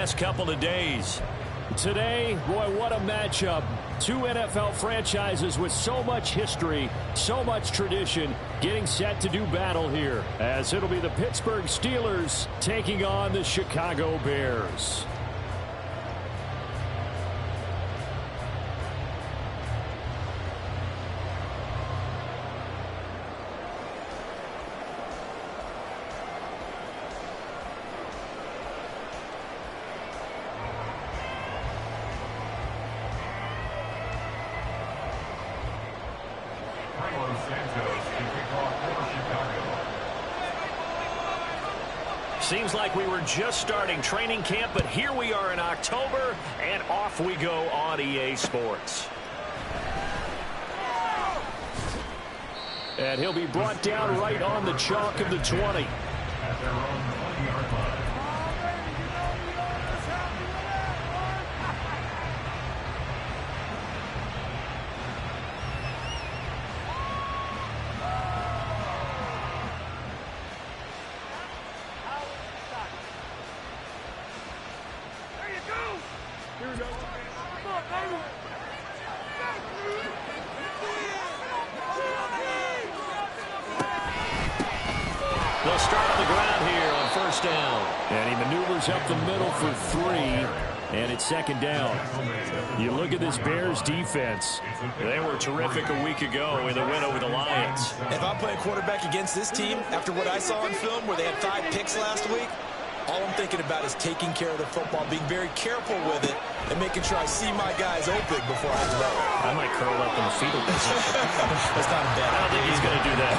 last couple of days. Today, boy, what a matchup. Two NFL franchises with so much history, so much tradition, getting set to do battle here, as it'll be the Pittsburgh Steelers taking on the Chicago Bears. Seems like we were just starting training camp, but here we are in October, and off we go on EA Sports. And he'll be brought down right on the chalk of the 20. They'll start on the ground here on first down. And he maneuvers up the middle for 3, and it's second down. You look at this Bears defense. They were terrific a week ago in the win over the Lions. If I'm playing quarterback against this team, after what I saw on film where they had 5 picks last week, all I'm thinking about is taking care of the football, being very careful with it, and making sure I see my guys open before I throw it. I might curl up in the fetal position. That's not a bad I don't think he's going to do that.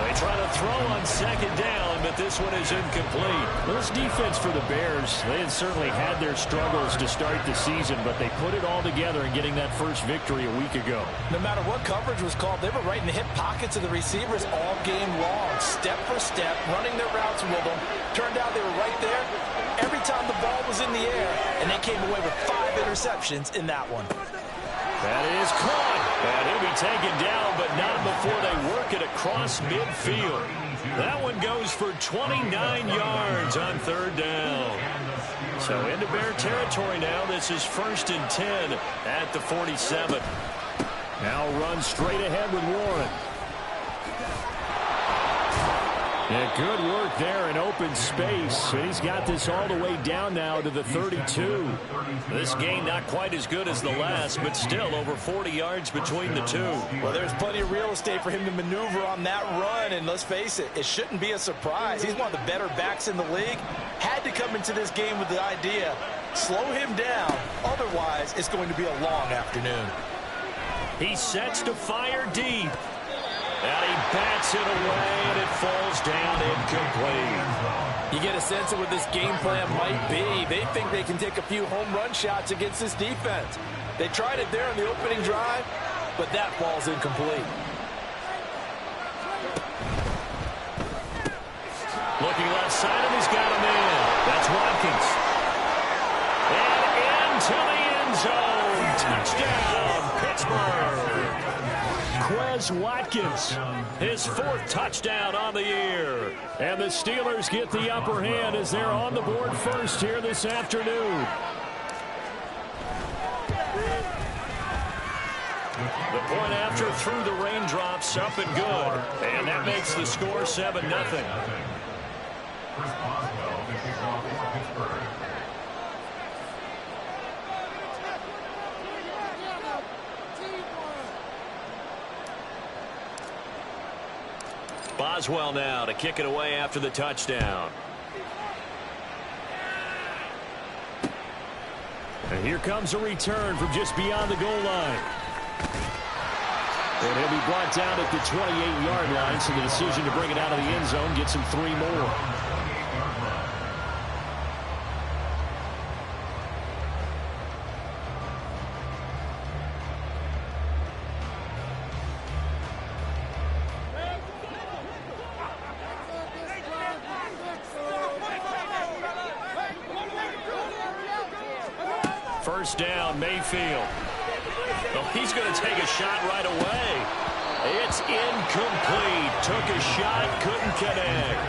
They try to throw on second down, but this one is incomplete. Well, this defense for the Bears, they had certainly had their struggles to start the season, but they put it all together in getting that first victory a week ago. No matter what coverage was called, they were right in the hip pockets of the receivers all game long, step for step, running their routes with them. Turned out they were right there every time the ball was in the air, and they came away with 5 interceptions in that one. That is caught. And he'll be taken down, but not before they work it across midfield. That one goes for 29 yards on third down. So into Bear territory now. This is 1st and 10 at the 47. Now run straight ahead with Warren. Yeah, good work there in open space. And he's got this all the way down now to the 32. This game not quite as good as the last, but still over 40 yards between the two. Well, there's plenty of real estate for him to maneuver on that run, and let's face it, it shouldn't be a surprise. He's one of the better backs in the league. Had to come into this game with the idea, slow him down, otherwise it's going to be a long afternoon. He sets to fire deep. And he bats it away, and it falls down incomplete. You get a sense of what this game plan might be. They think they can take a few home run shots against this defense. They tried it there on the opening drive, but that ball's incomplete. Looking left side, and he's got him in. That's Watkins. And into the end zone. Touchdown, Pittsburgh. Quez Watkins, his 4th touchdown on the year. And the Steelers get the upper hand as they're on the board first here this afternoon. The point after through the raindrops, up and good. And that makes the score 7-0. Boswell now to kick it away after the touchdown. And here comes a return from just beyond the goal line. And he'll be brought down at the 28-yard line, so the decision to bring it out of the end zone gets him 3 more. First down, Mayfield. Well, he's going to take a shot right away. It's incomplete. Took a shot, couldn't connect.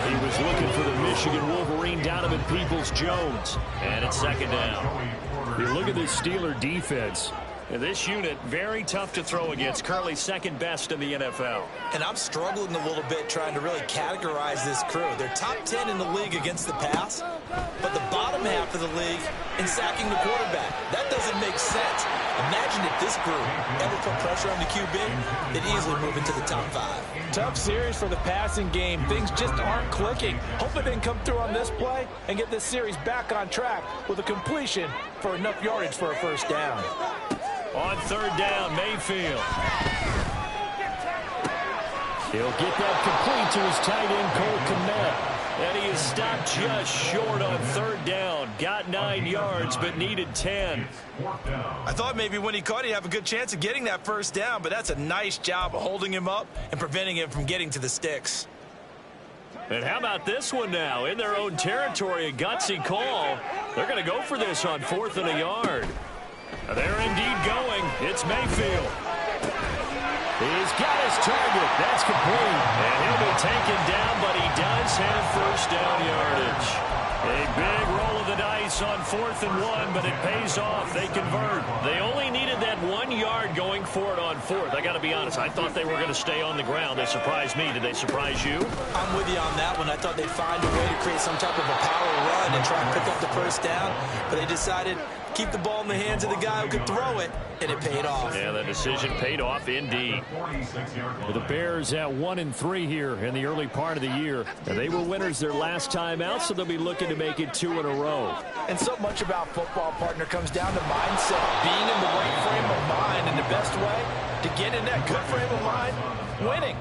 He was looking for the Michigan Wolverine, Donovan Peoples-Jones. And it's second down. You look at this Steeler defense. And this unit, very tough to throw against. Currently second best in the NFL. And I'm struggling a little bit trying to really categorize this crew. They're top 10 in the league against the pass, but the bottom half of the league in sacking the quarterback. That doesn't make sense. Imagine if this group ever put pressure on the QB, they'd easily move into the top 5. Tough series for the passing game. Things just aren't clicking. Hopefully they can come through on this play and get this series back on track with a completion for enough yardage for a first down. On third down, Mayfield. He'll get that complete to his tight end, Cole Kmet. And he is stopped just short on third down. Got 9 yards, but needed 10. I thought maybe when he caught it, he'd have a good chance of getting that first down, but that's a nice job of holding him up and preventing him from getting to the sticks. And how about this one now? In their own territory, a gutsy call. They're going to go for this on 4th and a yard. They're indeed going. It's Mayfield. He's got his target. That's complete. And he'll be taken down, but he does have first down yardage. A big roll of the dice on 4th and 1, but it pays off. They convert. They only needed that 1 yard going for it on 4th. I got to be honest. I thought they were going to stay on the ground. They surprised me. Did they surprise you? I'm with you on that one. I thought they'd find a way to create some type of a power run and try and pick up the first down, but they decided keep the ball in the hands of the guy who could throw it, and it paid off. Yeah, the decision paid off indeed. The Bears at 1-3 here in the early part of the year. And they were winners their last time out, so they'll be looking to make it 2 in a row. And so much about football, partner, comes down to mindset. Being in the right frame of mind, and the best way to get in that good frame of mind, winning.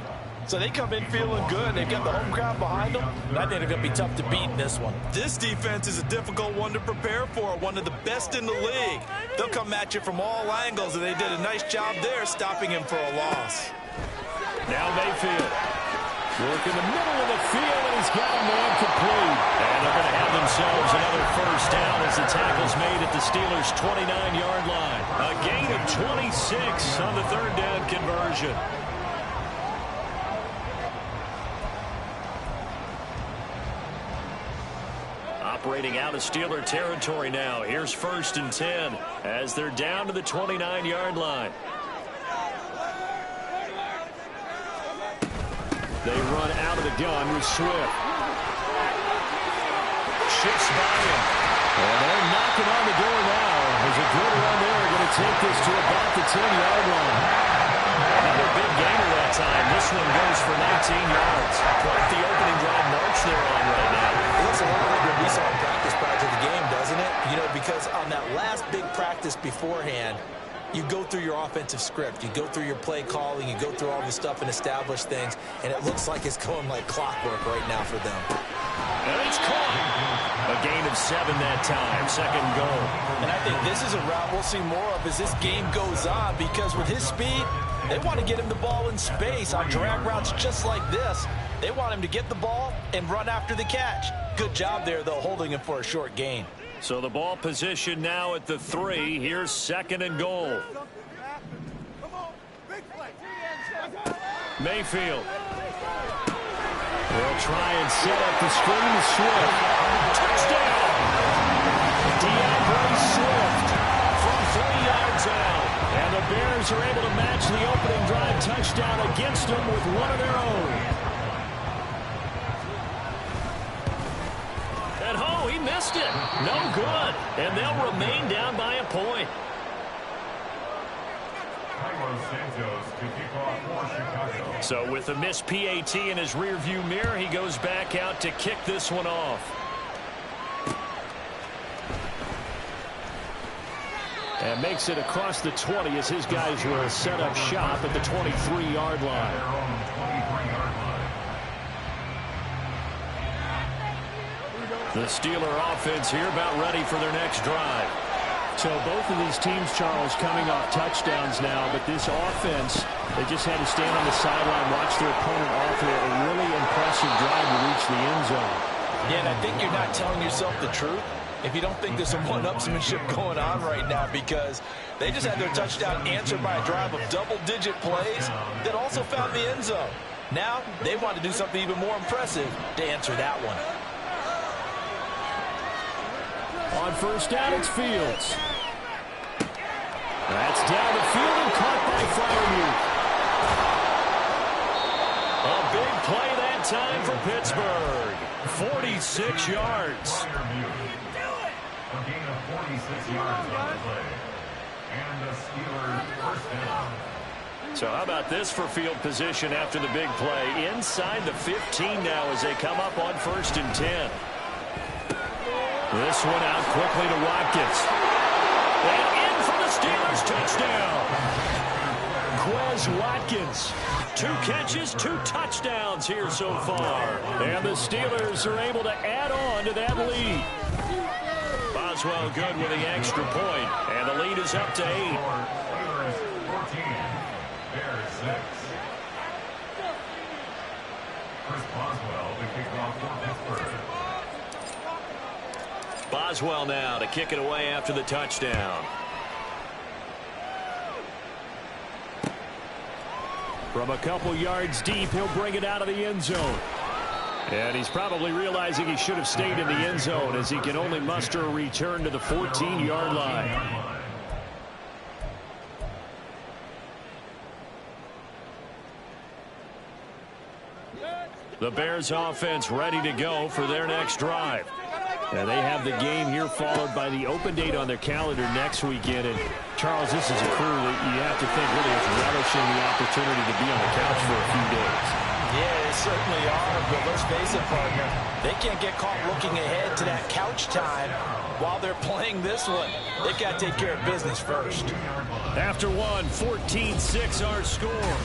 So they come in feeling good. They've got the home crowd behind them. And I think they're going to be tough to beat in this one. This defense is a difficult one to prepare for. One of the best in the league. They'll come at you from all angles, and they did a nice job there stopping him for a loss. Now Mayfield. Work in the middle of the field, and he's got a man complete. And they're going to have themselves another first down as the tackle's made at the Steelers' 29-yard line. A gain of 26 on the third down conversion. Operating out of Steeler territory now. Here's 1st and 10 as they're down to the 29-yard line. They run out of the gun with Swift. Shifts by him. And they're knocking on the door now. There's a good run there. Going to take this to about the 10-yard line. Another big gainer that time. This one goes for 19 yards. Quite the opening drive march they're on right now. It looks a lot like what we saw in practice prior to the game, doesn't it? You know, because on that last big practice beforehand, you go through your offensive script. You go through your play calling. You go through all the stuff and establish things. And it looks like it's going like clockwork right now for them. And it's caught. A gain of 7 that time. Second goal. And I think this is a route we'll see more of as this game goes on, because with his speed, they want to get him the ball in space on drag routes just like this. They want him to get the ball and run after the catch. Good job there, though, holding him for a short gain. So the ball position now at the 3. Here's 2nd and goal. Mayfield. They'll try and set up the screen to Swift. Touchdown! DeAndre Swift from 3 yards out. And the Bears are able to match the opening drive touchdown against them with one of their own. And oh, he missed it. No good. And they'll remain down by a point. So with a missed PAT in his rearview mirror, he goes back out to kick this one off. And makes it across the 20 as his guys will set up shop at the 23-yard line. The Steeler offense here about ready for their next drive. So both of these teams, Charles, coming off touchdowns now, but this offense, they just had to stand on the sideline, watch their opponent offer a really impressive drive to reach the end zone. Yeah, and I think you're not telling yourself the truth if you don't think there's some one-upsmanship going on right now, because they just had their touchdown answered by a drive of double-digit plays that also found the end zone. Now, they want to do something even more impressive to answer that one. On first down, it's Fields. That's down the field and caught by Freiermuth. A big play that time for Pittsburgh. 46 yards. A gain of 46 yards on the play. And the Steelers first down. So how about this for field position after the big play? Inside the 15 now as they come up on 1st and 10. This one out quickly to Watkins. And in for the Steelers touchdown. Quez Watkins. 2 catches, 2 touchdowns here so far. And the Steelers are able to add on to that lead. Boswell good with the extra point. And the lead is up to 8. Steelers 14. Bears 6. Chris Boswell to kick off for Pittsburgh. Boswell now to kick it away after the touchdown. From a couple yards deep, he'll bring it out of the end zone. And he's probably realizing he should have stayed in the end zone as he can only muster a return to the 14-yard line. The Bears offense ready to go for their next drive. And they have the game here followed by the open date on their calendar next weekend. And Charles, this is a crew that you have to think really is relishing the opportunity to be on the couch for a few days. Yeah, they certainly are, but let's face it, partner. They can't get caught looking ahead to that couch time while they're playing this one. They've got to take care of business first. After one, 14-6 our score.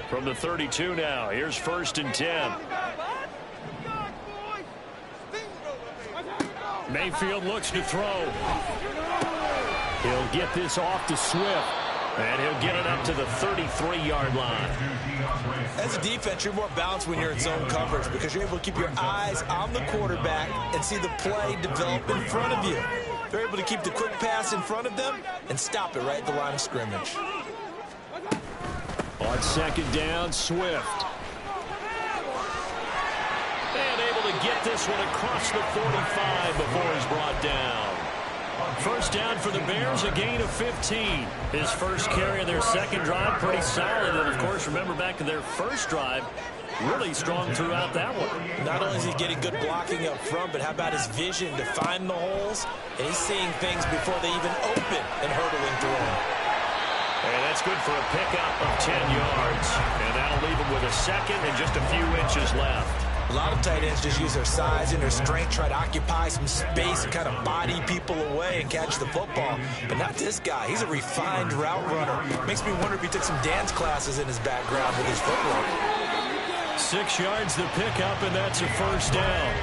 From the 32 now, here's 1st and 10. Mayfield looks to throw. He'll get this off to Swift. And he'll get it up to the 33-yard line. As a defense, you're more balanced when you're in zone coverage because you're able to keep your eyes on the quarterback and see the play develop in front of you. They're able to keep the quick pass in front of them and stop it right at the line of scrimmage. On 2nd down, Swift. And able to get this one across the 45 before he's brought down. 1st down for the Bears, a gain of 15. His first carry of their second drive, pretty solid. And, of course, remember back to their first drive, really strong throughout that one. Not only is he getting good blocking up front, but how about his vision to find the holes? And he's seeing things before they even open and hurdling through them. And that's good for a pickup of 10 yards. And that'll leave him with a second and just a few inches left. A lot of tight ends just use their size and their strength, try to occupy some space and kind of body people away and catch the football. But not this guy. He's a refined route runner. Makes me wonder if he took some dance classes in his background with his footwork. 6 yards the pickup, and that's a 1st down.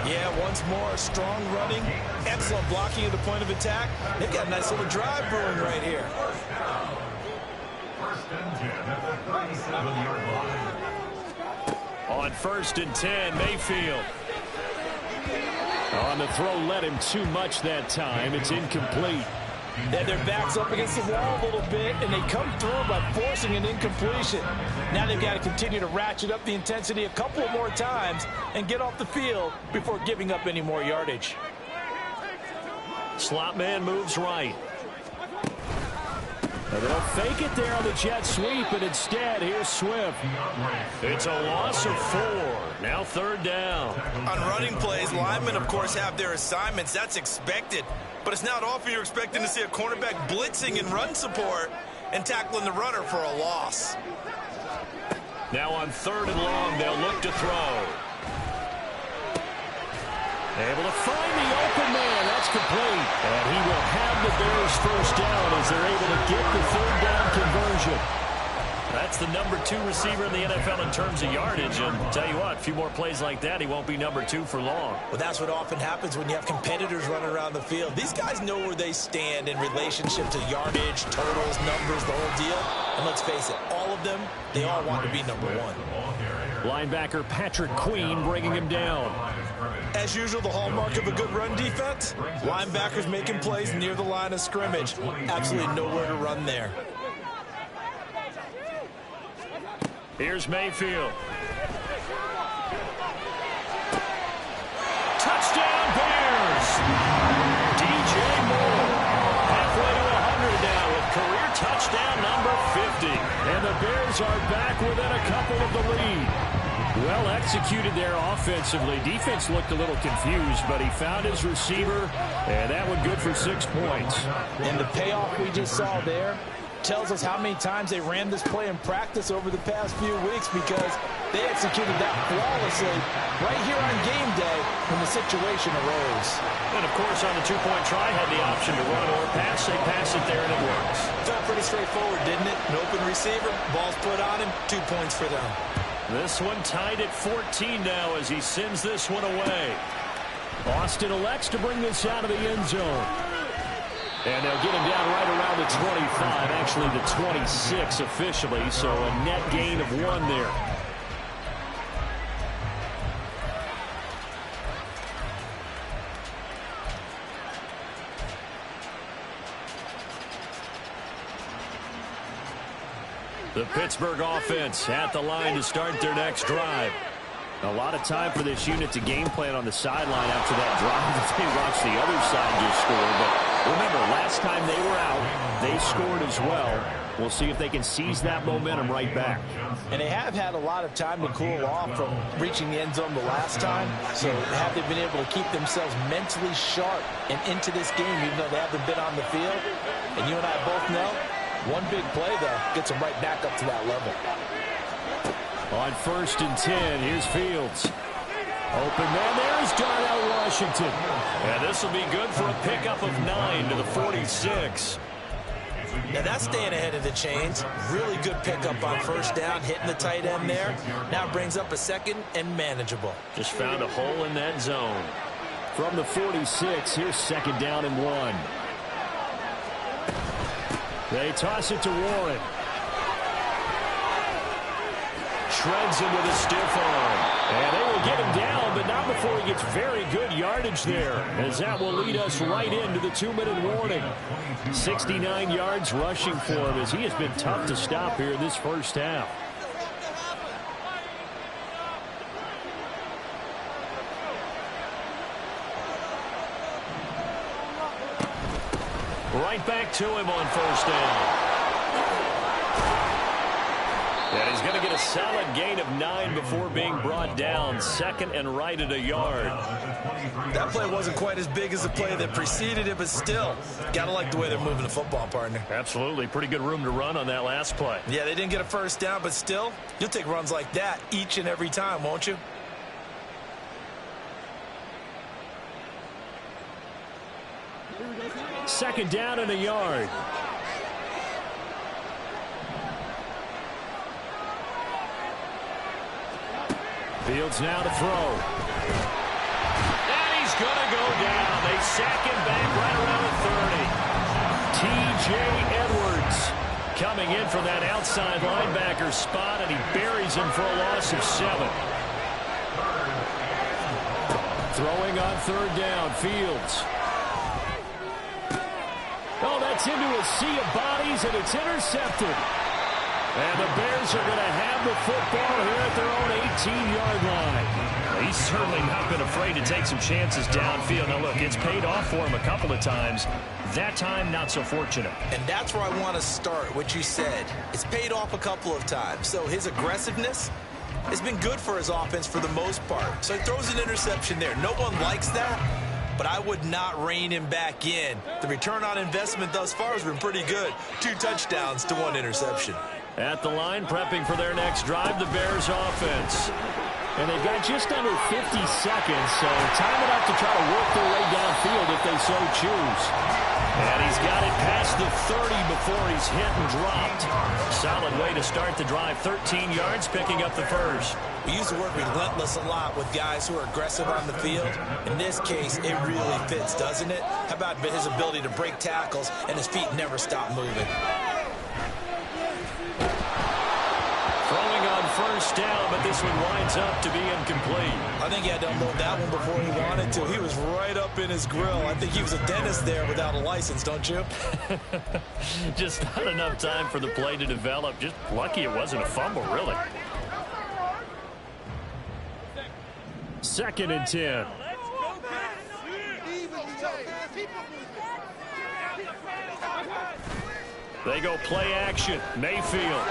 Yeah, once more, strong running, excellent blocking at the point of attack. They've got a nice little drive brewing right here. 1st and 10 at the 37-yard line. On 1st and 10, Mayfield. On the throw, led him too much that time. It's incomplete. Then their backs up against the wall a little bit, and they come through by forcing an incompletion. Now they've got to continue to ratchet up the intensity a couple of more times and get off the field before giving up any more yardage. Slot man moves right. And they'll fake it there on the jet sweep, and instead, here's Swift. It's a loss of 4. Now 3rd down. On running plays, linemen, of course, have their assignments. That's expected. But it's not often you're expecting to see a cornerback blitzing in run support and tackling the runner for a loss. Now on 3rd and long, they'll look to throw. Able to find the open man. That's complete. And he will have the Bears 1st down as they're able to get the 3rd down conversion. That's the number 2 receiver in the NFL in terms of yardage. And tell you what, a few more plays like that, he won't be number 2 for long. Well, that's what often happens when you have competitors running around the field. These guys know where they stand in relationship to yardage, totals, numbers, the whole deal. And let's face it, all of them, they all want to be number 1. Linebacker Patrick Queen bringing him down. As usual, the hallmark of a good run defense, linebackers making plays near the line of scrimmage. Absolutely nowhere to run there. Here's Mayfield. Touchdown Bears! DJ Moore halfway to 100 now with career touchdown number 50. And the Bears are back within a couple of the lead. Well executed there offensively. Defense looked a little confused, but he found his receiver, and that one good for 6 points. And the payoff we just saw there tells us how many times they ran this play in practice over the past few weeks, because they executed that flawlessly right here on game day when the situation arose. And, of course, on the two-point try, had the option to run or pass. They pass it there, and it works. Felt pretty straightforward, didn't it? An open receiver, ball's put on him, 2 points for them. This one tied at 14 now as he sends this one away. Austin elects to bring this out of the end zone. And they'll get him down right around the 25, actually the 26 officially, so a net gain of 1 there. The Pittsburgh offense at the line to start their next drive. A lot of time for this unit to game plan on the sideline after that drive that they watched the other side just score. But remember, last time they were out, they scored as well. We'll see if they can seize that momentum right back. And they have had a lot of time to cool off from reaching the end zone the last time. So have they been able to keep themselves mentally sharp and into this game, even though they haven't been on the field? And you and I both know, one big play, though, gets them right back up to that level. On 1st and 10, here's Fields. Open man, there's Darnell Washington. And this will be good for a pickup of 9 to the 46. Now that's staying ahead of the chains. Really good pickup on 1st down, hitting the tight end there. Now brings up a 2nd and manageable. Just found a hole in that zone. From the 46, here's 2nd down and 1. They toss it to Warren. Shreds him with a stiff arm. And they will get him down, but not before he gets very good yardage there, as that will lead us right into the 2-minute warning. 69 yards rushing for him, as he has been tough to stop here in this first half. Right back to him on 1st down. And he's going to get a solid gain of 9 before being brought down. 2nd and right at a yard. That play wasn't quite as big as the play that preceded it, but still, got to like the way they're moving the football, partner. Absolutely. Pretty good room to run on that last play. Yeah, they didn't get a 1st down, but still, you'll take runs like that each and every time, won't you? Second down and a yard. Fields now to throw. And he's going to go down. They sack him back right around the 30. T.J. Edwards coming in from that outside linebacker spot, and he buries him for a loss of 7. Throwing on 3rd down, Fields. Oh, that's into a sea of bodies, and it's intercepted. And the Bears are going to have the football here at their own 18-yard line. He's certainly not been afraid to take some chances downfield. Now, look, it's paid off for him a couple of times. That time, not so fortunate. And that's where I want to start, what you said. It's paid off a couple of times. So his aggressiveness has been good for his offense for the most part. So he throws an interception there. No one likes that, but I would not rein him back in. The return on investment thus far has been pretty good. 2 touchdowns to 1 interception. At the line, prepping for their next drive, the Bears offense. And they've got just under 50 seconds, so time enough to try to work their way downfield if they so choose. And he's got it past the 30 before he's hit and dropped. Solid way to start the drive. 13 yards, picking up the first. We use the word relentless a lot with guys who are aggressive on the field. In this case, it really fits, doesn't it? How about his ability to break tackles and his feet never stop moving? Throwing on 1st first down, but this one winds up to be incomplete. I think he had to unload that one before he wanted to. He was right up in his grill. I think he was a dentist there without a license, don't you? Just not enough time for the play to develop. Just lucky it wasn't a fumble, really. 2nd and 10. They go play action. Mayfield.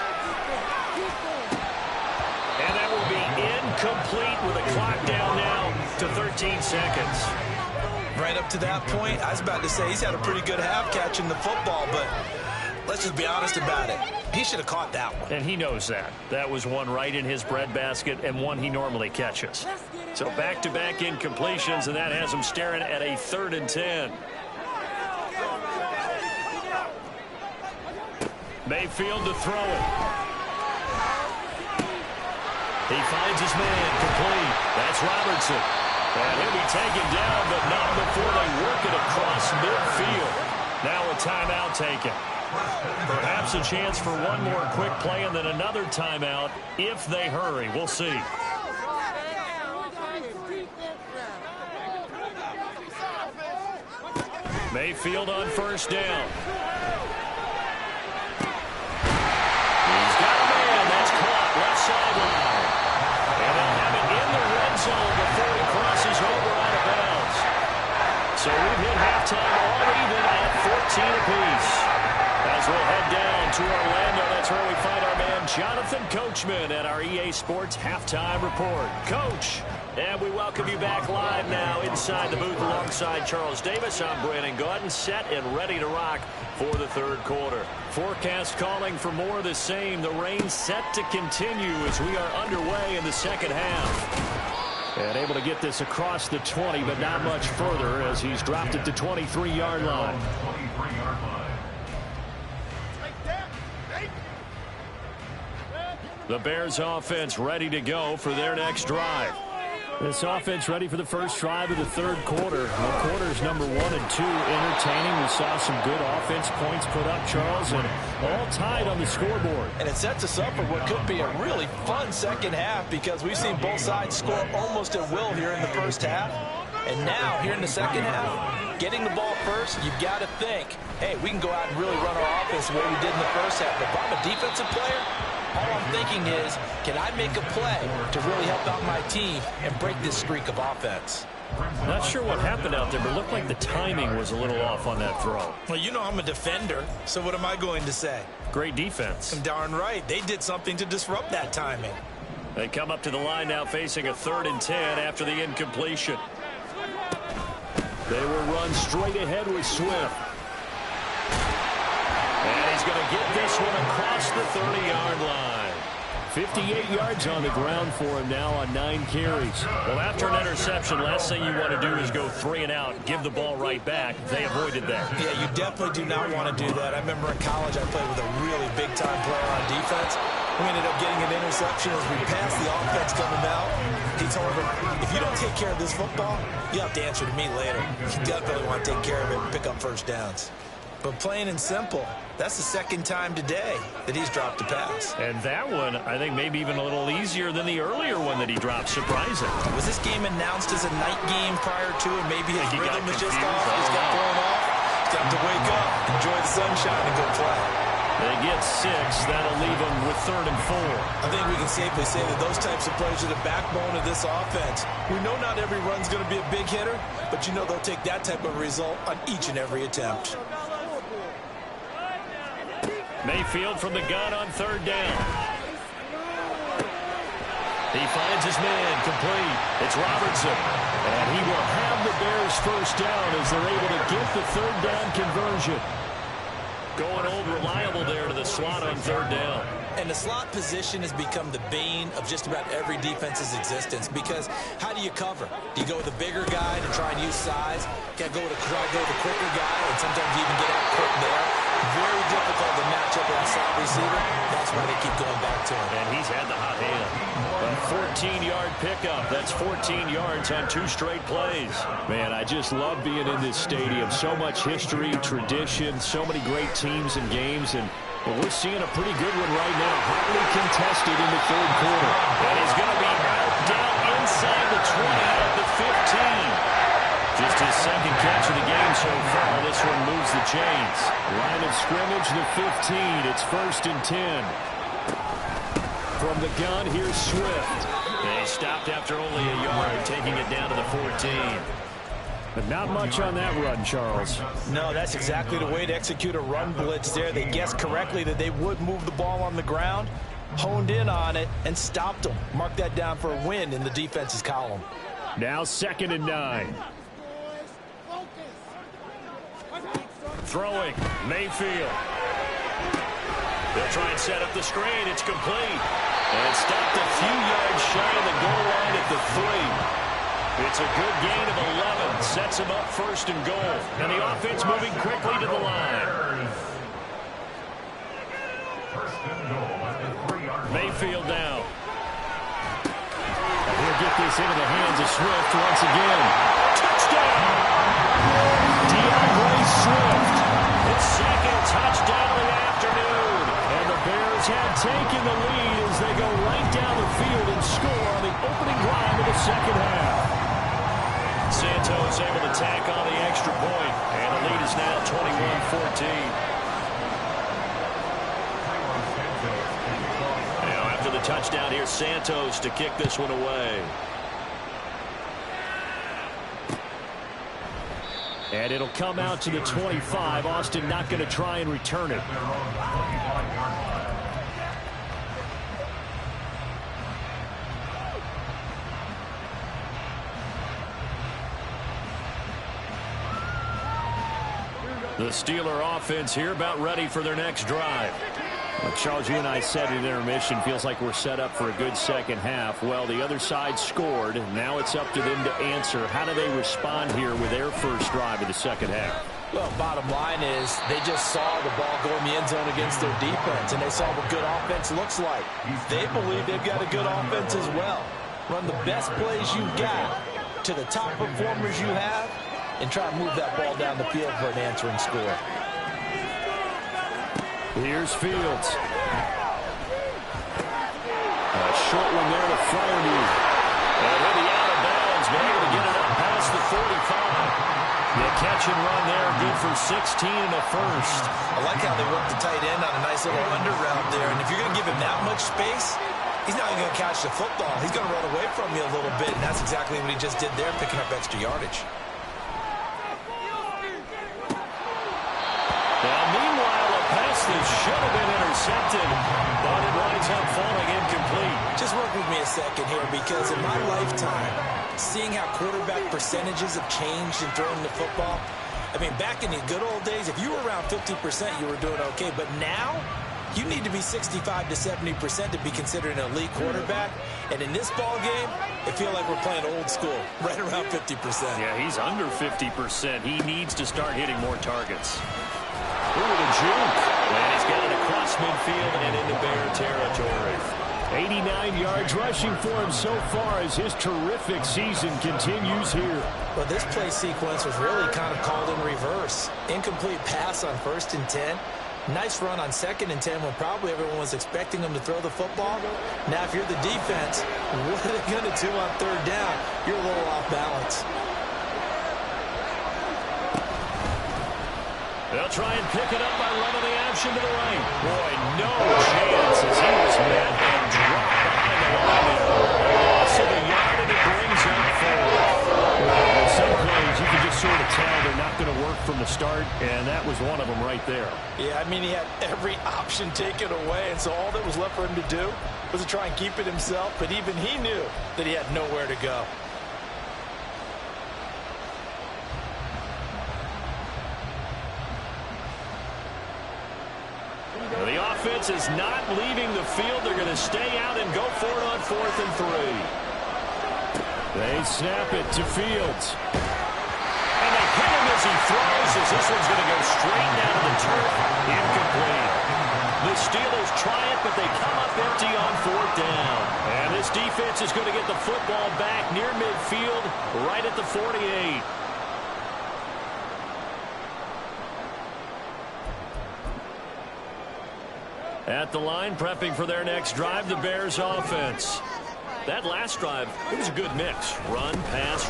And that will be incomplete with a clock down now to 13 seconds. Right up to that point, I was about to say he's had a pretty good half catching the football, but let's just be honest about it. He should have caught that one. And he knows that. That was one right in his breadbasket and one he normally catches. So back-to-back incompletions, and that has him staring at a 3rd and 10. Mayfield to throw it. He finds his man complete. That's Robertson. And he'll be taken down, but not before they work it across midfield. Now a timeout taken. Perhaps a chance for one more quick play and then another timeout if they hurry. We'll see. Mayfield on first down. He's got a man. That's caught left sideline. And they'll have it in the red zone before he crosses over out of bounds. So we've hit halftime all even at 14 apiece. As we'll head down to Orlando, that's where we find our man Jonathan Coachman at our EA Sports Halftime Report. Coach, and we welcome you back live now inside the booth alongside Charles Davis. I'm Brandon Gaudin, set and ready to rock for the 3rd quarter. Forecast calling for more of the same. The rain set to continue as we are underway in the 2nd half. And able to get this across the 20, but not much further as he's dropped it to 23-yard line. The Bears offense ready to go for their next drive. This offense ready for the first drive of the 3rd quarter. Well, quarters number 1 and 2 entertaining. We saw some good offense points put up, Charles, and all tied on the scoreboard. And it sets us up for what could be a really fun 2nd half because we've seen both sides score almost at will here in the first half. And now, here in the 2nd half, getting the ball first, you've got to think, hey, we can go out and really run our offense the way we did in the first half. But if I'm a defensive player, all I'm thinking is, can I make a play to really help out my team and break this streak of offense? Not sure what happened out there, but it looked like the timing was a little off on that throw. Well, you know I'm a defender, so what am I going to say? Great defense. I'm darn right. They did something to disrupt that timing. They come up to the line now facing a 3rd and 10 after the incompletion. They will run straight ahead with Swift. And he's going to get this one across the 30-yard line. 58 yards on the ground for him now on 9 carries. Well, after an interception, last thing you want to do is go 3 and out, give the ball right back. They avoided that. Yeah, you definitely do not want to do that. I remember in college I played with a really big-time player on defense. We ended up getting an interception as we passed the offense coming out. He told him, if you don't take care of this football, you have to answer to me later. You definitely want to take care of it and pick up first downs. But plain and simple, that's the 2nd time today that he's dropped a pass. And that one, I think, maybe even a little easier than the earlier one that he dropped. Surprising. Was this game announced as a night game prior to it? Maybe his rhythm was just off. He's got thrown off. He's got to wake up, enjoy the sunshine, and go play. They get 6. That'll leave them with 3rd and 4. I think we can safely say that those types of plays are the backbone of this offense. We know not every run's going to be a big hitter, but you know they'll take that type of result on each and every attempt. Mayfield from the gun on 3rd down. He finds his man complete. It's Robertson. And he will have the Bears first down as they're able to get the 3rd down conversion. Going old reliable there to the slot on 3rd down. And the slot position has become the bane of just about every defense's existence because how do you cover? Do you go with a bigger guy to try and use size? Can't go with a quicker guy, and sometimes you even get out quick there. Very difficult to match up with a slot receiver. That's why they keep going back to him. And he's had the hot hand. A 14-yard pickup. That's 14 yards on 2 straight plays. Man, I just love being in this stadium. So much history, tradition, so many great teams and games, and Well, we're seeing a pretty good one right now. Hotly contested in the third quarter. And he's going to be out down inside the 20 at the 15. Just his second catch of the game so far. This one moves the chains. Line of scrimmage, the 15. It's 1st and 10. From the gun, here's Swift. They stopped after only a yard, taking it down to the 14. But not much on that run, Charles. No, that's exactly the way to execute a run blitz there. They guessed correctly that they would move the ball on the ground, honed in on it, and stopped them. Mark that down for a win in the defense's column. Now 2nd and 9. Throwing, Mayfield. They'll try and set up the screen. It's complete. And stopped a few yards shy of the goal line at the 3. It's a good gain of 11. Sets him up 1st and goal. And the offense moving quickly to the line. Mayfield now. And he'll get this into the hands of Swift once again. Touchdown! DeAndre Swift. His second touchdown of the afternoon. And the Bears have taken the lead as they go right down the field and score on the opening drive of the second half. Santos able to tack on the extra point, and the lead is now 21-14. Now after the touchdown, here's Santos to kick this one away. And it'll come out to the 25. Austin not going to try and return it. The Steeler offense here about ready for their next drive. Well, Charles, you and I said at intermission, feels like we're set up for a good second half. Well, the other side scored. Now it's up to them to answer. How do they respond here with their first drive of the second half? Well, bottom line is they just saw the ball go in the end zone against their defense, and they saw what good offense looks like. They believe they've got a good offense as well. Run the best plays you've got to the top performers you have, and try to move that ball down the field for an answering score. Here's Fields. A short one there to Freiermuth. And he'll be out of bounds, but able to get it up past the 45. The catch and run there, good for 16 and a first. I like how they worked the tight end on a nice little under route there. And if you're going to give him that much space, he's not even going to catch the football. He's going to run away from you a little bit, and that's exactly what he just did there, picking up extra yardage. Now, meanwhile, a pass that should have been intercepted, but it winds up falling incomplete. Just work with me a second here, because in my lifetime, seeing how quarterback percentages have changed in throwing the football, I mean, back in the good old days, if you were around 50%, you were doing okay. But now, you need to be 65 to 70% to be considered an elite quarterback. And in this ball game, I feel like we're playing old school, right around 50%. Yeah, he's under 50%. He needs to start hitting more targets. Ooh, the juke. And he's got it across midfield and into Bear territory. 89 yards rushing for him so far as his terrific season continues here. Well, this play sequence was really kind of called in reverse. Incomplete pass on 1st and 10. Nice run on 2nd and 10 when probably everyone was expecting him to throw the football. Now, if you're the defense, what are they going to do on 3rd down? You're a little off balance. They'll try and pick it up by running the option to the right. Boy, no chance as he was met and dropped behind the line. Loss of a yard, and it brings up 4. Well, some plays you can just sort of tell they're not going to work from the start, and that was one of them right there. Yeah, I mean, he had every option taken away, and so all that was left for him to do was to try and keep it himself, but even he knew that he had nowhere to go. The offense is not leaving the field. They're going to stay out and go for it on 4th and 3. They snap it to Fields. And they hit him as he throws, as this one's going to go straight down to the turf. Incomplete. The Steelers try it, but they come up empty on 4th down. And this defense is going to get the football back near midfield, right at the 48. At the line, prepping for their next drive, the Bears offense. That last drive, it was a good mix. Run, pass,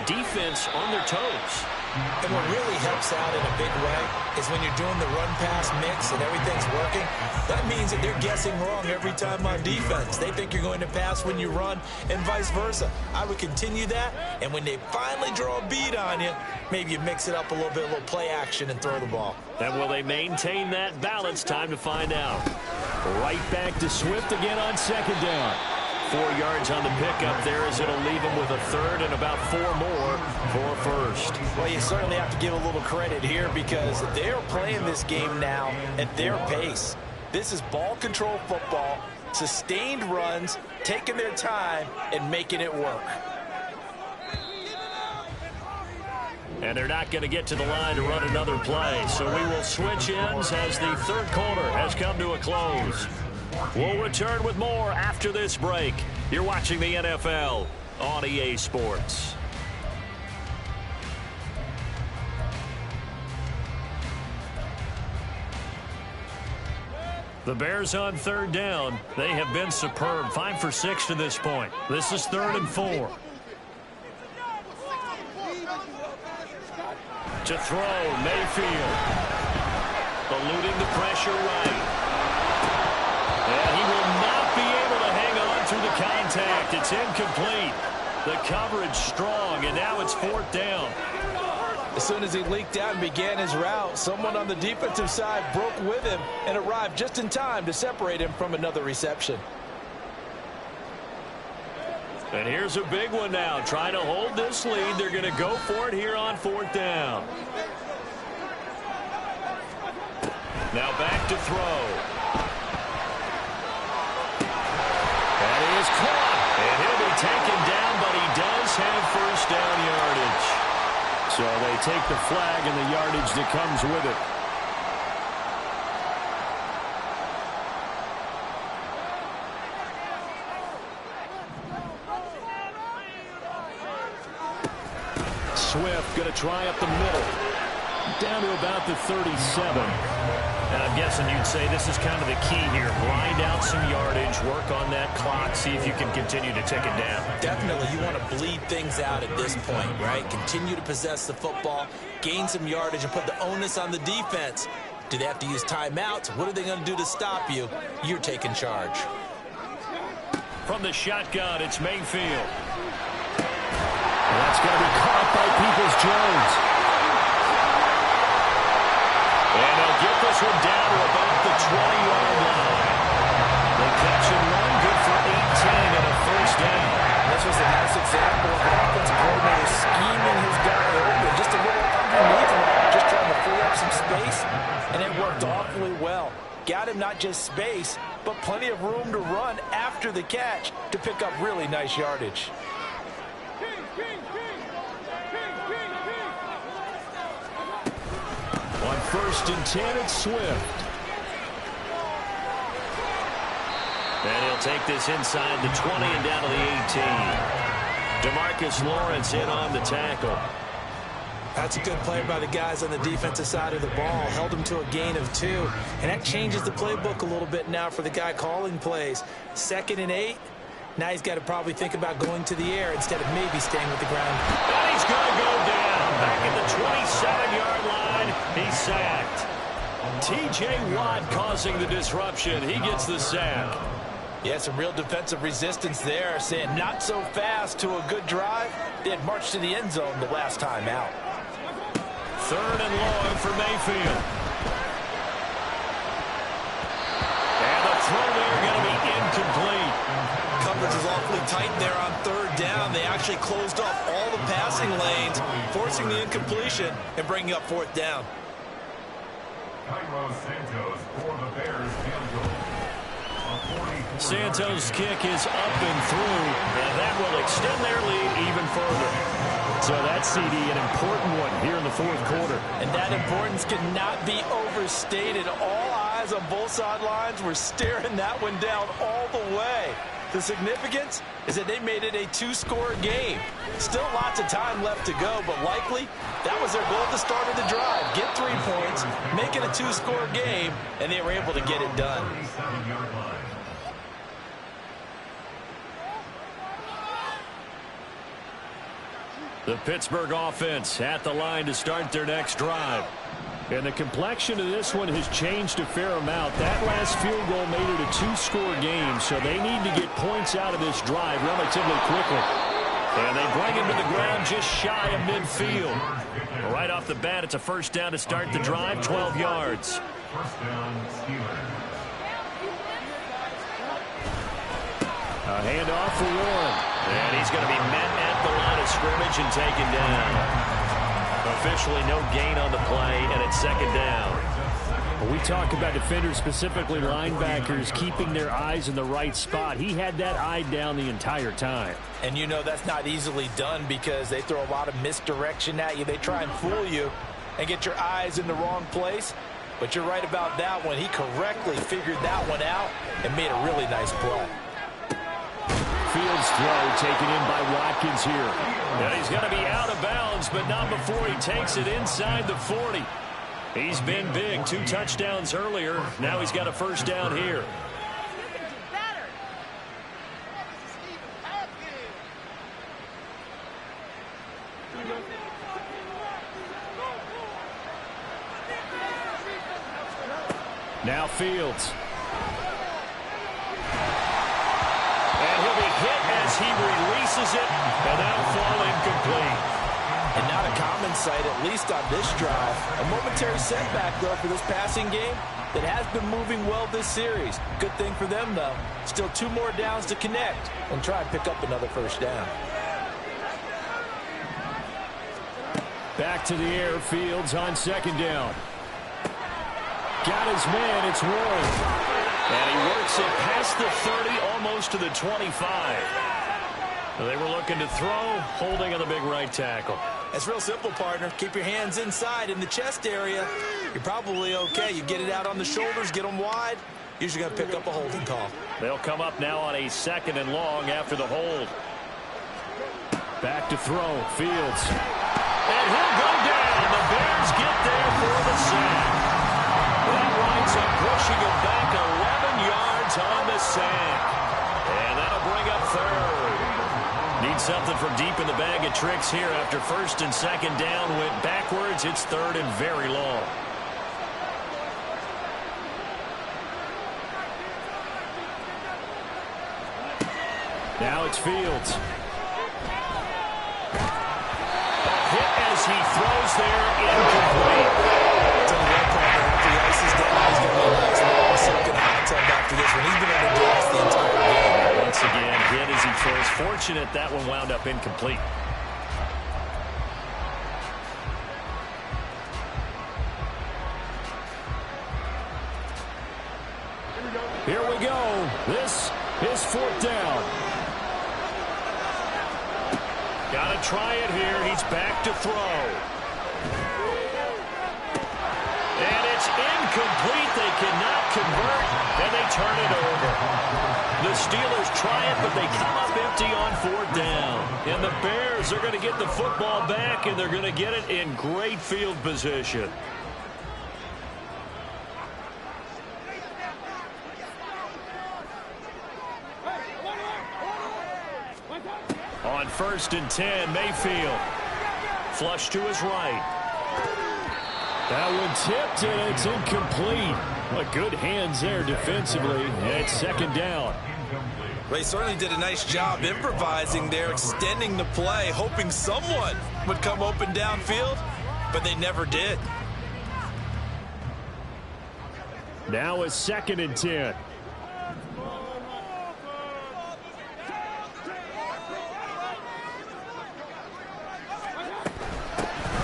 defense on their toes. And what really helps out in a big way is when you're doing the run-pass mix and everything's working, that means that they're guessing wrong every time on defense. They think you're going to pass when you run and vice versa. I would continue that, and when they finally draw a beat on you, maybe you mix it up a little bit, a little play action and throw the ball. And will they maintain that balance? Time to find out. Right back to Swift again on second down. 4 yards on the pickup there as it'll leave him with a third and about 4 more for first. Well, you certainly have to give a little credit here because they're playing this game now at their pace. This is ball control football, sustained runs, taking their time and making it work. And they're not going to get to the line to run another play, so we will switch ends as the third quarter has come to a close. We'll return with more after this break. You're watching the NFL on EA Sports. The Bears on third down. They have been superb. 5 for 6 to this point. This is 3rd and 4. To throw, Mayfield. Eluding the pressure right. And he will not be able to hang on through the contact. It's incomplete. The coverage strong, and now it's 4th down. As soon as he leaked out and began his route, someone on the defensive side broke with him and arrived just in time to separate him from another reception. And here's a big one now. Trying to hold this lead. They're going to go for it here on 4th down. Now back to throw. And he is caught. And he'll be taken down, but he does have first down yardage. So they take the flag and the yardage that comes with it. Swift going to try up the middle. Down to about the 37. And I'm guessing you'd say this is kind of the key here. Grind out some yardage, work on that clock, see if you can continue to tick it down. Definitely, you want to bleed things out at this point, right? Continue to possess the football, gain some yardage, and put the onus on the defense. Do they have to use timeouts? What are they going to do to stop you? You're taking charge. From the shotgun, it's Mayfield. That's going to be caught by Peoples-Jones. And they'll get this one down to about the 20-yard line. The catch and run, good for 18 and a first down. This was a nice example of an offensive coordinator scheming his guy open, just a little underneath him, just trying to free up some space, and it worked awfully well. Got him not just space, but plenty of room to run after the catch to pick up really nice yardage. On 1st and 10, it's Swift. And he'll take this inside the 20 and down to the 18. DeMarcus Lawrence in on the tackle. That's a good play by the guys on the defensive side of the ball. Held him to a gain of 2. And that changes the playbook a little bit now for the guy calling plays. 2nd and 8. Now he's got to probably think about going to the air instead of maybe staying with the ground. And he's going to go down. Back at the 27-yard line. He's sacked. T.J. Watt causing the disruption. He gets the sack. Yeah, some real defensive resistance there, saying not so fast to a good drive. They had marched to the end zone the last time out. 3rd and long for Mayfield. And the throw there going to be incomplete. Coverage is awfully tight there on 3rd down. They actually closed off all the passing lanes, forcing the incompletion and bringing up 4th down. Santos for the Bears field goal. Santos' kick is up and through, and that will extend their lead even further. So that CD, an important one here in the 4th quarter. And that importance cannot be overstated. All eyes on both sidelines were staring that one down all the way. The significance is that they made it a two-score game. Still lots of time left to go, but likely that was their goal at the start of the drive. Get 3 points, make it a two-score game, and they were able to get it done. The Pittsburgh offense at the line to start their next drive. And the complexion of this one has changed a fair amount. That last field goal made it a two-score game, so they need to get points out of this drive relatively quickly. And they bring him to the ground just shy of midfield. Right off the bat, it's a first down to start the drive, 12 yards. First down, Steelers. A handoff for Warren. And he's going to be met at the line of scrimmage and taken down. Officially no gain on the play, and it's second down. Well, we talk about defenders, specifically linebackers, keeping their eyes in the right spot. He had that eye down the entire time. And you know that's not easily done because they throw a lot of misdirection at you. They try and fool you and get your eyes in the wrong place. But you're right about that one. He correctly figured that one out and made a really nice play. Fields throw taken in by Watkins here. And he's going to be out of bounds, but not before he takes it inside the 40. He's been big. 2 touchdowns earlier. Now he's got a first down here. Now Fields. He releases it, and that'll fall incomplete. And not a common sight, at least on this drive. A momentary setback, though, for this passing game that has been moving well this series. Good thing for them, though. Still 2 more downs to connect and try and pick up another first down. Back to the air, Fields on second down. Got his man, it's Warren. And he works it past the 30, almost to the 25. They were looking to throw, holding on the big right tackle. It's real simple, partner. Keep your hands inside in the chest area. You're probably okay. You get it out on the shoulders, get them wide. Usually going to pick up a holding call. They'll come up now on a 2nd and long after the hold. Back to throw, Fields. And he'll go down. The Bears get there for the sack. That winds up pushing him back 11 yards on the sack. And that'll bring up 3rd. Need something from deep in the bag of tricks here after 1st and 2nd down. Went backwards. It's 3rd and very long. Now it's Fields. A hit as he throws there, incomplete. To the red corner after the ice is down. He's going to be a nice long second hot tub after this one. He's been able to gas the entire game. Once again, hit as he throws. Fortunate that one wound up incomplete. Here we go. This is 4th down. Got to try it here. He's back to throw. And it's incomplete. They cannot convert, and they turn it over. The Steelers try it, but they come up empty on 4th down. And the Bears are going to get the football back, and they're going to get it in great field position. On 1st and 10, Mayfield. Flush to his right. That one tipped, and it's incomplete. What good hands there defensively. And it's 2nd down. They certainly did a nice job improvising there, extending the play, hoping someone would come open downfield, but they never did. Now a 2nd and 10.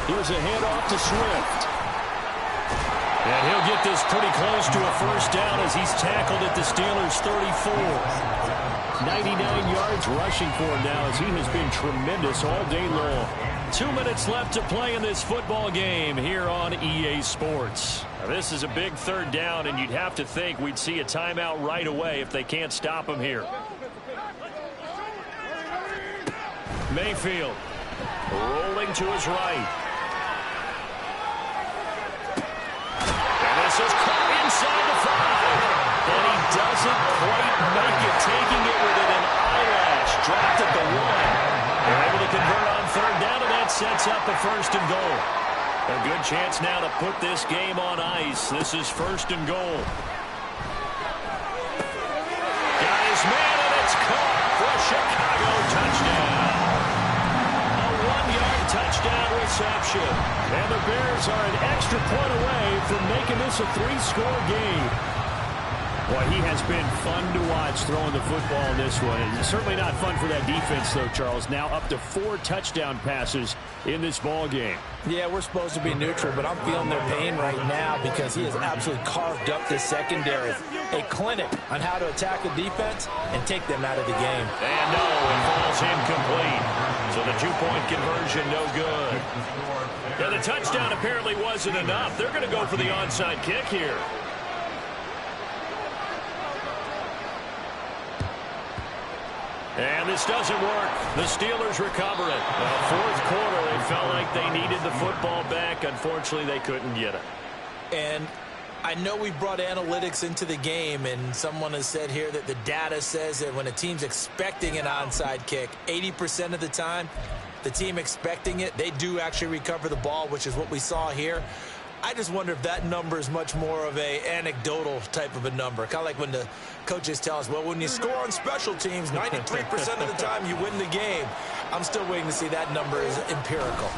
Here's a handoff to Swift. And he'll get this pretty close to a first down as he's tackled at the Steelers' 34. 99 yards rushing for him now as he has been tremendous all day long. 2 minutes left to play in this football game here on EA Sports. Now, this is a big 3rd down, and you'd have to think we'd see a timeout right away if they can't stop him here. Mayfield rolling to his right. And this is caught inside the 5. And he doesn't quite make it, taking it within an eyelash. Dropped at the 1. They're able to convert on third down, and that sets up a 1st and goal. A good chance now to put this game on ice. This is 1st and goal. Got his man, and it's caught for a Chicago touchdown. A 1-yard touchdown reception. And the Bears are an extra point away from making this a 3-score game. Boy, he has been fun to watch throwing the football in this one. It's certainly not fun for that defense, though, Charles. Now up to 4 touchdown passes in this ball game. Yeah, we're supposed to be neutral, but I'm feeling their pain right now because he has absolutely carved up this secondary. A clinic on how to attack a defense and take them out of the game. And no, it falls incomplete. So the 2-point conversion, no good. Yeah, the touchdown apparently wasn't enough. They're going to go for the onside kick here. And this doesn't work. The Steelers recover it. Fourth quarter, they felt like they needed the football back. Unfortunately, they couldn't get it. And I know we brought analytics into the game, and someone has said here that the data says that when a team's expecting an onside kick, 80% of the time, the team expecting it, they do actually recover the ball, which is what we saw here. I just wonder if that number is much more of a anecdotal type of a number. Kind of like when the coaches tell us, well, when you score on special teams, 93% of the time you win the game. I'm still waiting to see that number is empirical.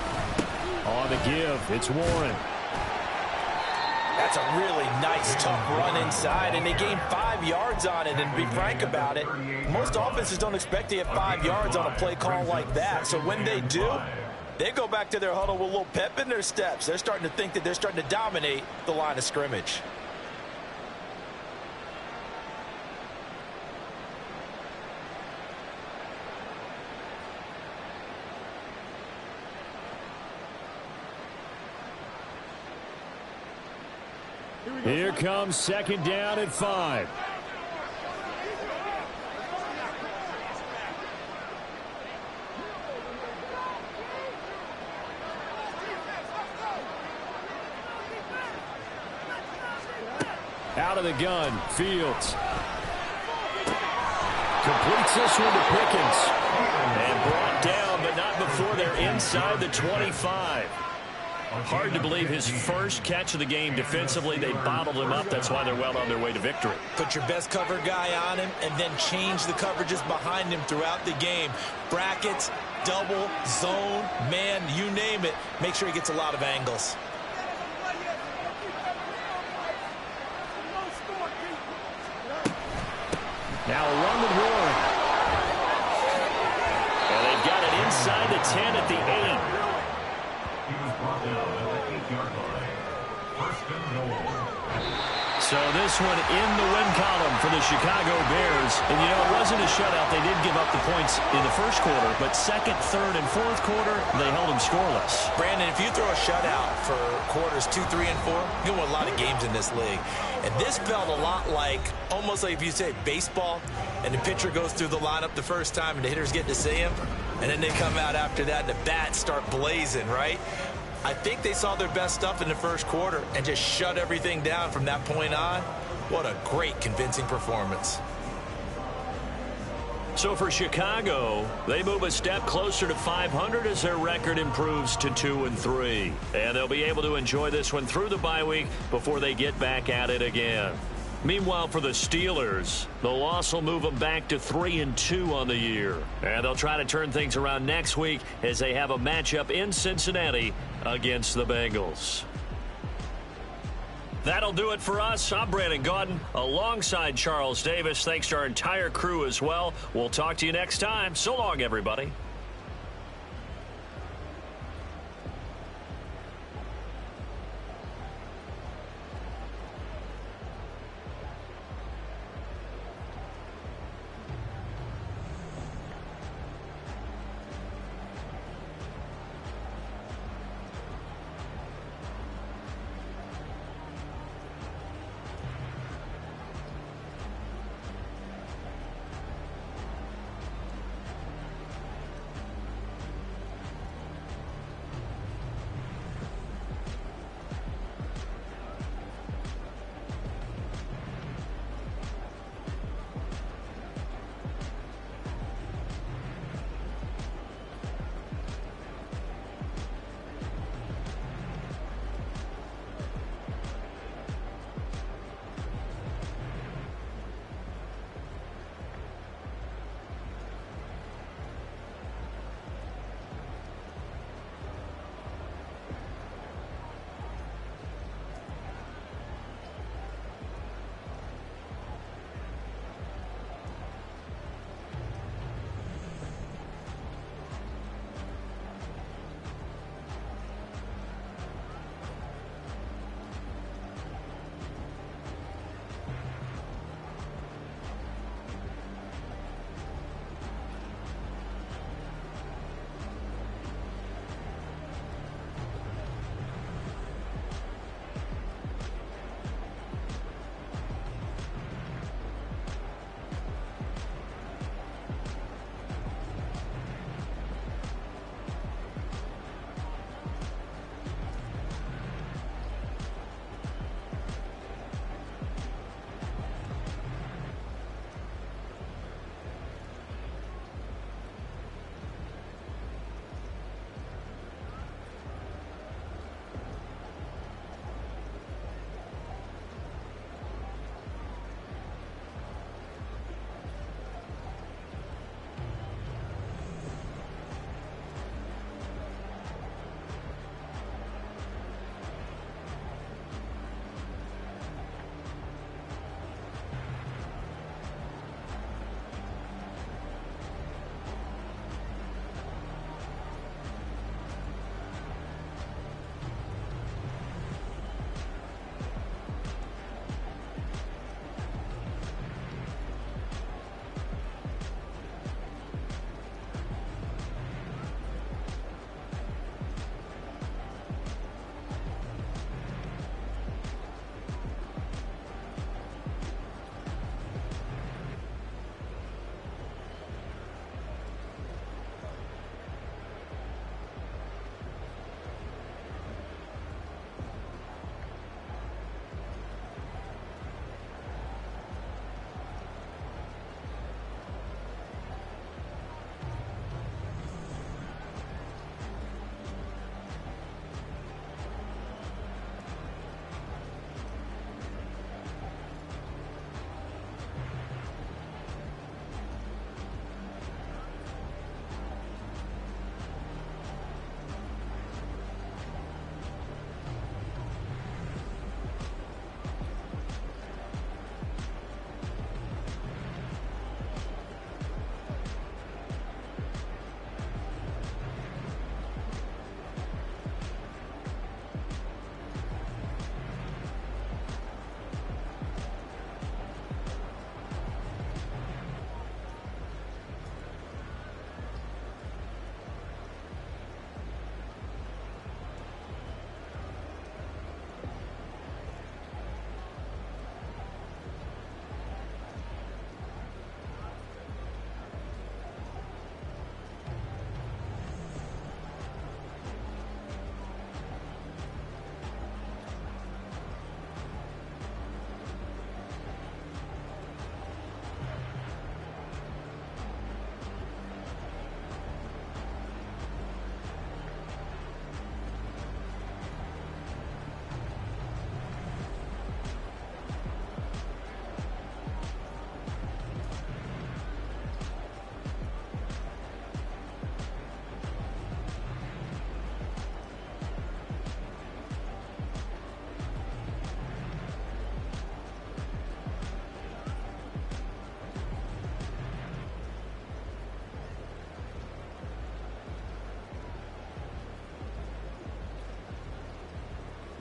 On the give, it's Warren. That's a really nice, tough run inside, and they gained 5 yards on it. And to be frank about it, most offenses don't expect to get 5 yards on a play call like that. So when they do, they go back to their huddle with a little pep in their steps. They're starting to think that they're starting to dominate the line of scrimmage. Here comes 2nd down at 5. Out of the gun, Fields. Completes this one to Pickens. And brought down, but not before they're inside the 25. Hard to believe his first catch of the game defensively. They bottled him up. That's why they're well on their way to victory. Put your best cover guy on him and then change the coverages behind him throughout the game. Brackets, double, zone, man, you name it. Make sure he gets a lot of angles. Now a run with Warren. And they've got it inside the 10 at the 8. He was brought down at the 8-yard line. 1st and goal. So this one in the win column for the Chicago Bears. And, you know, it wasn't a shutout. They did give up the points in the first quarter, but 2nd, 3rd, and 4th quarter, they held them scoreless. Brandon, if you throw a shutout for quarters 2, 3, and 4, you win a lot of games in this league. And this felt a lot like, almost like if you say baseball, and the pitcher goes through the lineup the first time, and the hitters get to see him, and then they come out after that, and the bats start blazing, right? I think they saw their best stuff in the first quarter and just shut everything down from that point on. What a great, convincing performance. So for Chicago, they move a step closer to 500 as their record improves to 2-3. And they'll be able to enjoy this one through the bye week before they get back at it again. Meanwhile, for the Steelers, the loss will move them back to 3-2 on the year. And they'll try to turn things around next week as they have a matchup in Cincinnati against the Bengals. That'll do it for us. I'm Brandon Gaudin alongside Charles Davis. Thanks to our entire crew as well. We'll talk to you next time. So long, everybody.